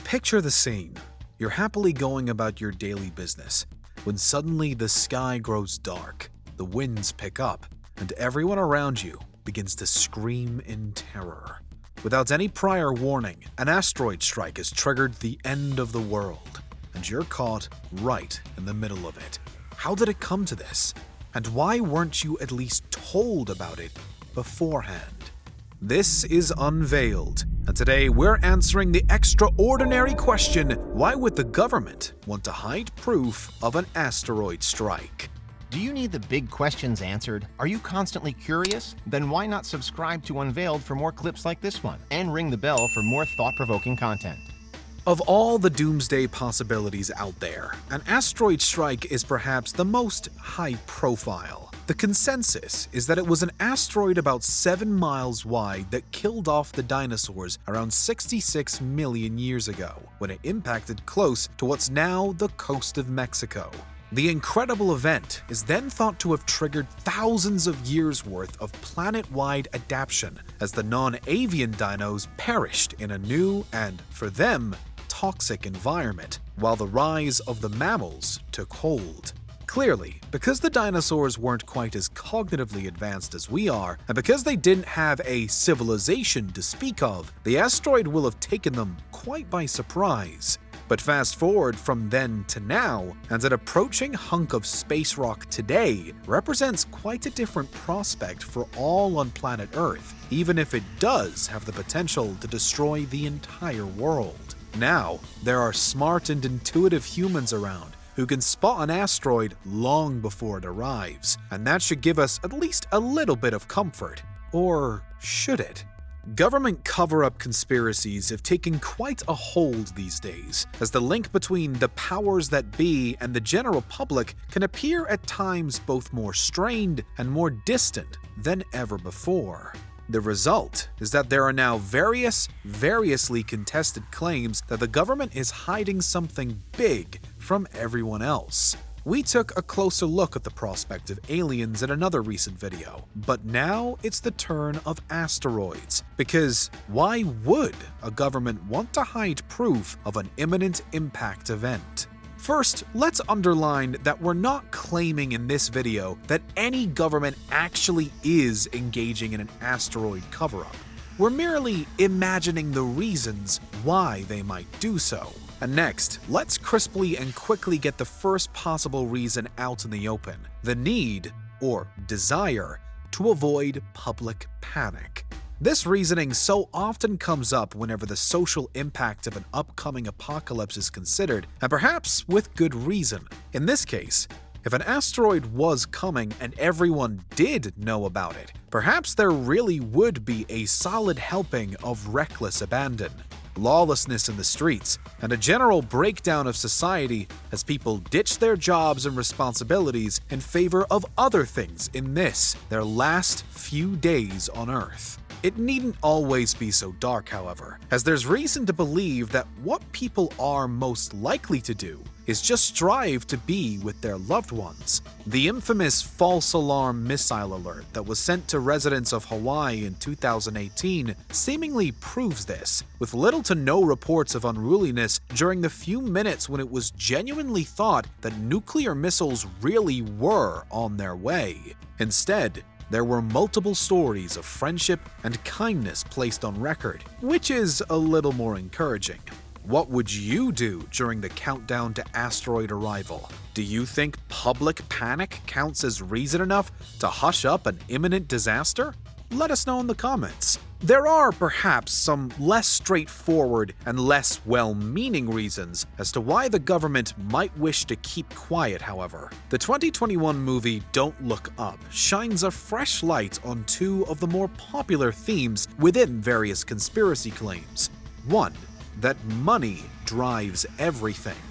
Picture the scene. You're happily going about your daily business when suddenly the sky grows dark, the winds pick up, and everyone around you begins to scream in terror. Without any prior warning, an asteroid strike has triggered the end of the world, and you're caught right in the middle of it. How did it come to this? And why weren't you at least told about it beforehand? This is Unveiled, and today we're answering the extraordinary question, why would the government want to hide proof of an asteroid strike? Do you need the big questions answered? Are you constantly curious? Then why not subscribe to Unveiled for more clips like this one, and ring the bell for more thought-provoking content. Of all the doomsday possibilities out there, an asteroid strike is perhaps the most high-profile. The consensus is that it was an asteroid about 7 miles wide that killed off the dinosaurs around 66 million years ago, when it impacted close to what's now the coast of Mexico. The incredible event is then thought to have triggered thousands of years' worth of planet-wide adaptation as the non-avian dinos perished in a new and, for them, toxic environment, while the rise of the mammals took hold. Clearly, because the dinosaurs weren't quite as cognitively advanced as we are, and because they didn't have a civilization to speak of, the asteroid will have taken them quite by surprise. But fast forward from then to now, and an approaching hunk of space rock today represents quite a different prospect for all on planet Earth, even if it does have the potential to destroy the entire world. Now, there are smart and intuitive humans around who can spot an asteroid long before it arrives, and that should give us at least a little bit of comfort. Or should it? Government cover-up conspiracies have taken quite a hold these days, as the link between the powers that be and the general public can appear at times both more strained and more distant than ever before. The result is that there are now variously contested claims that the government is hiding something big from everyone else. We took a closer look at the prospect of aliens in another recent video, but now it's the turn of asteroids. Because why would a government want to hide proof of an imminent impact event? First, let's underline that we're not claiming in this video that any government actually is engaging in an asteroid cover-up. We're merely imagining the reasons why they might do so. And next, let's crisply and quickly get the first possible reason out in the open: the need, or desire, to avoid public panic. This reasoning so often comes up whenever the social impact of an upcoming apocalypse is considered, and perhaps with good reason. In this case, if an asteroid was coming and everyone did know about it, perhaps there really would be a solid helping of reckless abandon, lawlessness in the streets, and a general breakdown of society as people ditch their jobs and responsibilities in favor of other things in this, their last few days on Earth. It needn't always be so dark, however, as there's reason to believe that what people are most likely to do is just strive to be with their loved ones. The infamous false alarm missile alert that was sent to residents of Hawaii in 2018 seemingly proves this, with little to no reports of unruliness during the few minutes when it was genuinely thought that nuclear missiles really were on their way. Instead, there were multiple stories of friendship and kindness placed on record, which is a little more encouraging. What would you do during the countdown to asteroid arrival? Do you think public panic counts as reason enough to hush up an imminent disaster? Let us know in the comments. There are perhaps some less straightforward and less well-meaning reasons as to why the government might wish to keep quiet, however. The 2021 movie Don't Look Up shines a fresh light on two of the more popular themes within various conspiracy claims. One, that money drives everything.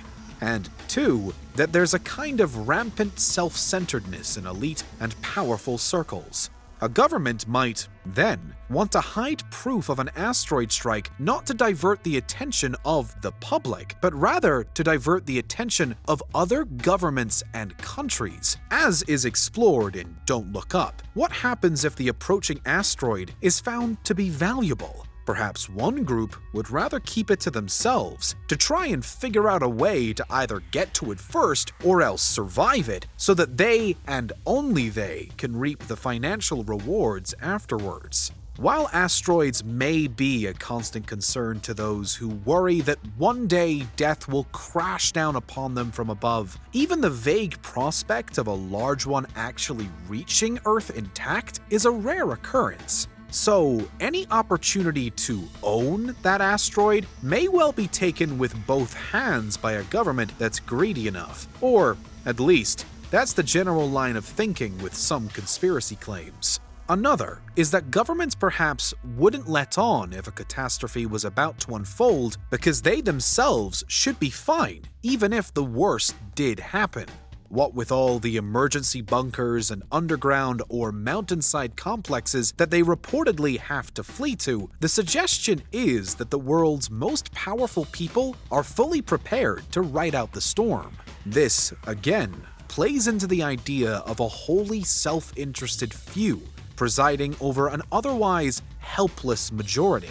And two, that there's a kind of rampant self-centeredness in elite and powerful circles. A government might, then, want to hide proof of an asteroid strike not to divert the attention of the public, but rather to divert the attention of other governments and countries. As is explored in Don't Look Up, what happens if the approaching asteroid is found to be valuable? Perhaps one group would rather keep it to themselves to try and figure out a way to either get to it first or else survive it so that they and only they can reap the financial rewards afterwards. While asteroids may be a constant concern to those who worry that one day death will crash down upon them from above, even the vague prospect of a large one actually reaching Earth intact is a rare occurrence. So, any opportunity to own that asteroid may well be taken with both hands by a government that's greedy enough. Or, at least, that's the general line of thinking with some conspiracy claims. Another is that governments perhaps wouldn't let on if a catastrophe was about to unfold because they themselves should be fine, even if the worst did happen. What with all the emergency bunkers and underground or mountainside complexes that they reportedly have to flee to, the suggestion is that the world's most powerful people are fully prepared to ride out the storm. This, again, plays into the idea of a wholly self-interested few presiding over an otherwise helpless majority.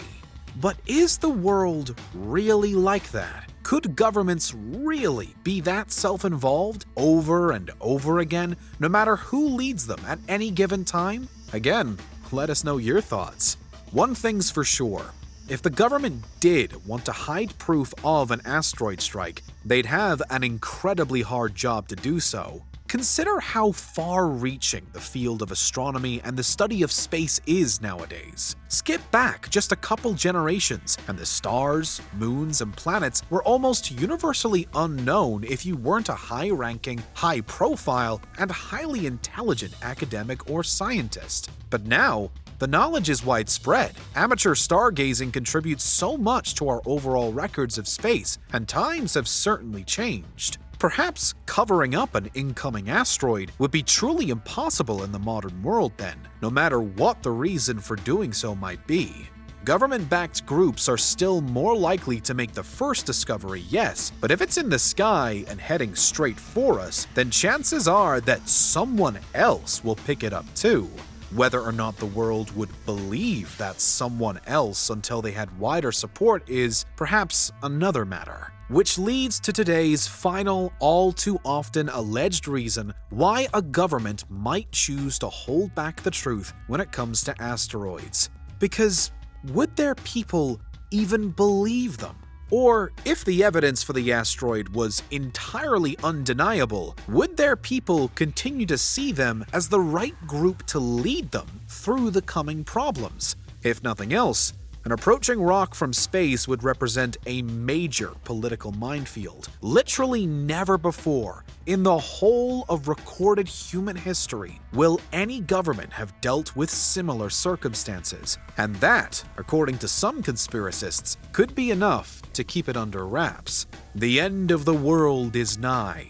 But is the world really like that? Could governments really be that self-involved over and over again, no matter who leads them at any given time? Again, let us know your thoughts. One thing's for sure. If the government did want to hide proof of an asteroid strike, they'd have an incredibly hard job to do so. Consider how far-reaching the field of astronomy and the study of space is nowadays. Skip back just a couple generations, and the stars, moons, and planets were almost universally unknown if you weren't a high-ranking, high-profile, and highly intelligent academic or scientist. But now, the knowledge is widespread. Amateur stargazing contributes so much to our overall records of space, and times have certainly changed. Perhaps covering up an incoming asteroid would be truly impossible in the modern world then, no matter what the reason for doing so might be. Government-backed groups are still more likely to make the first discovery, yes, but if it's in the sky and heading straight for us, then chances are that someone else will pick it up too. Whether or not the world would believe that someone else until they had wider support is perhaps another matter. Which leads to today's final, all too often alleged reason why a government might choose to hold back the truth when it comes to asteroids. Because would their people even believe them? Or, if the evidence for the asteroid was entirely undeniable, would their people continue to see them as the right group to lead them through the coming problems? If nothing else, an approaching rock from space would represent a major political minefield. Literally never before, in the whole of recorded human history, will any government have dealt with similar circumstances. And that, according to some conspiracists, could be enough to keep it under wraps. The end of the world is nigh.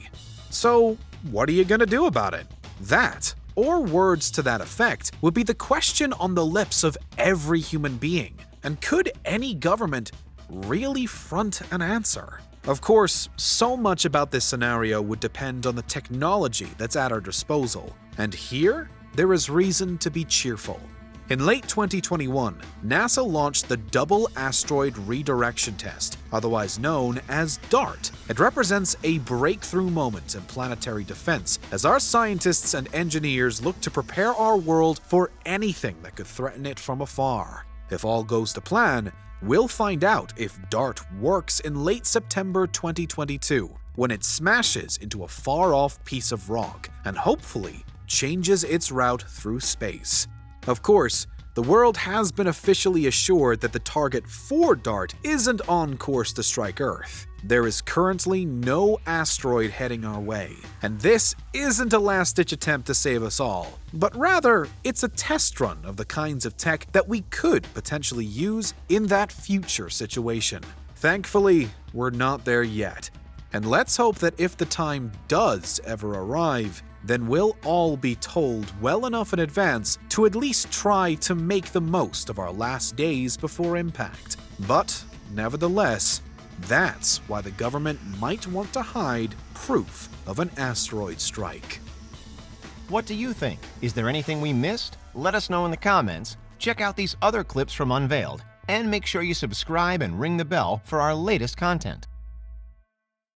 So, what are you gonna do about it? That, or words to that effect, would be the question on the lips of every human being. And could any government really front an answer? Of course, so much about this scenario would depend on the technology that's at our disposal. And here, there is reason to be cheerful. In late 2021, NASA launched the Double Asteroid Redirection Test, otherwise known as DART. It represents a breakthrough moment in planetary defense, as our scientists and engineers look to prepare our world for anything that could threaten it from afar. If all goes to plan, we'll find out if DART works in late September 2022, when it smashes into a far-off piece of rock and hopefully changes its route through space. Of course, the world has been officially assured that the target for DART isn't on course to strike Earth. There is currently no asteroid heading our way, and this isn't a last-ditch attempt to save us all, but rather, it's a test run of the kinds of tech that we could potentially use in that future situation. Thankfully, we're not there yet, and let's hope that if the time does ever arrive, then we'll all be told well enough in advance to at least try to make the most of our last days before impact. But, nevertheless, that's why the government might want to hide proof of an asteroid strike. What do you think? Is there anything we missed? Let us know in the comments. Check out these other clips from Unveiled. And make sure you subscribe and ring the bell for our latest content.